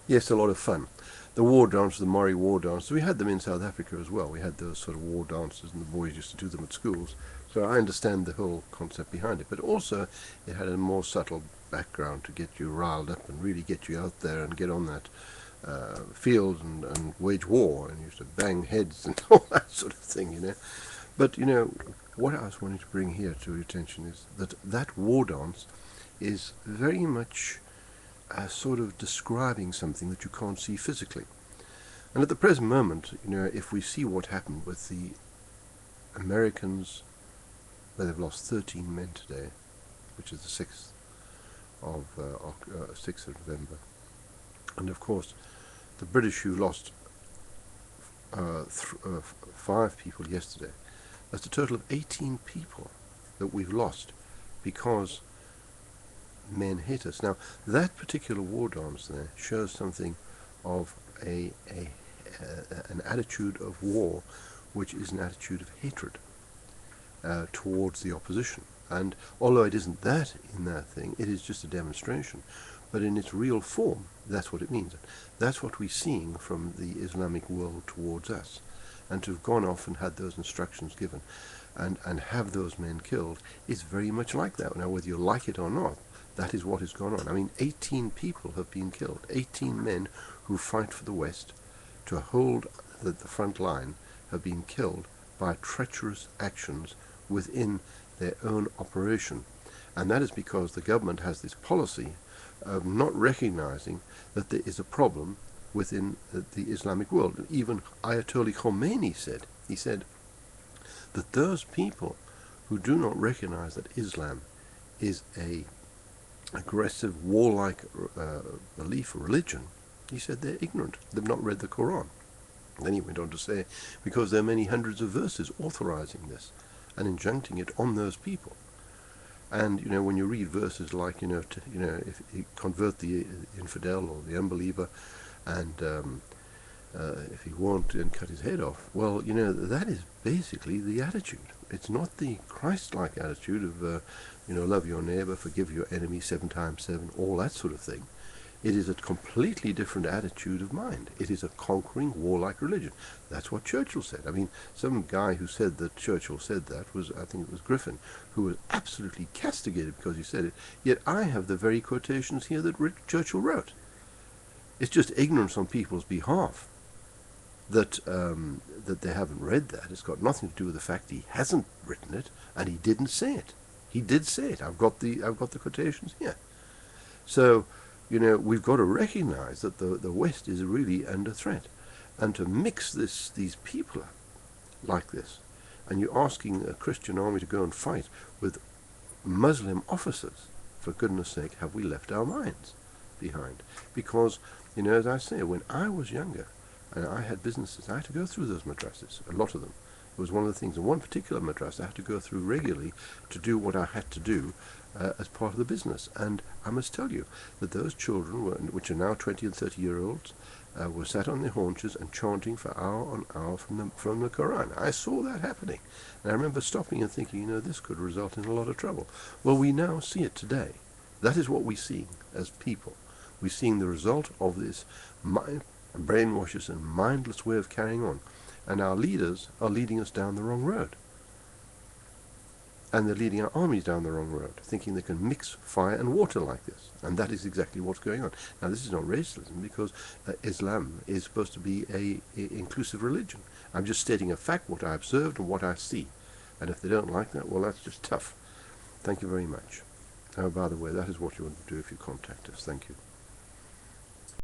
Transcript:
Yes, a lot of fun. The war dances, the Maori war dances, we had them in South Africa as well. We had those sort of war dances, and the boys used to do them at schools. So I understand the whole concept behind it. But also, it had a more subtle background to get you riled up and really get you out there and get on that field and wage war, and used to bang heads and all that sort of thing, But, what I was wanting to bring here to your attention is that that war dance is very much sort of describing something that you can't see physically. And at the present moment, if we see what happened with the Americans, where they've lost 13 men today, which is the 6th of November, and of course the British who lost 5 people yesterday, that's a total of 18 people that we've lost because men hit us. Now, that particular war dance there shows something of an attitude of war, which is an attitude of hatred towards the opposition. And although it isn't that in that thing, it is just a demonstration. But in its real form, that's what it means. That's what we're seeing from the Islamic world towards us. And to have gone off and had those instructions given and have those men killed is very much like that. Now, whether you like it or not, that is what has gone on. I mean, 18 people have been killed. 18 men who fight for the West to hold the front line have been killed by treacherous actions within their own operation. And that is because the government has this policy of not recognizing that there is a problem within the Islamic world. Even Ayatollah Khomeini said, that those people who do not recognize that Islam is a aggressive, warlike belief or religion, he said they're ignorant. They've not read the Quran. Then he went on to say, because there are many hundreds of verses authorizing this and injuncting it on those people. And when you read verses like if you convert the infidel or the unbeliever, and if he won't, then cut his head off. Well, that is basically the attitude. It's not the Christ-like attitude of love your neighbor, forgive your enemy 7 times 7, all that sort of thing. It is a completely different attitude of mind. It is a conquering, warlike religion. That's what Churchill said. I mean, some guy who said that Churchill said that was, I think it was Griffin, who was absolutely castigated because he said it. Yet I have the very quotations here that Churchill wrote. It's just ignorance on people's behalf that they haven't read that. It's got nothing to do with the fact he hasn't written it and he didn't say it. He did say it. I've got the quotations here. So, we've got to recognize that the West is really under threat. And to mix these people up like this, and you're asking a Christian army to go and fight with Muslim officers, for goodness sake, have we left our minds behind? Because, as I say, when I was younger, and I had businesses, I had to go through those madrasas, a lot of them. It was one of the things. In one particular madrasa, I had to go through regularly to do what I had to do as part of the business. And I must tell you that those children, which are now 20 and 30-year-olds, were sat on their haunches and chanting for hour on hour from the Quran. I saw that happening. And I remember stopping and thinking, this could result in a lot of trouble. Well, we now see it today. That is what we're seeing as people. We're seeing the result of this brainwashes and mindless way of carrying on. And our leaders are leading us down the wrong road. And they're leading our armies down the wrong road, thinking they can mix fire and water like this. And that is exactly what's going on. Now, this is not racism, because Islam is supposed to be a inclusive religion. I'm just stating a fact, what I observed and what I see. And if they don't like that, well, that's just tough. Thank you very much. By the way, that is what you want to do if you contact us. Thank you.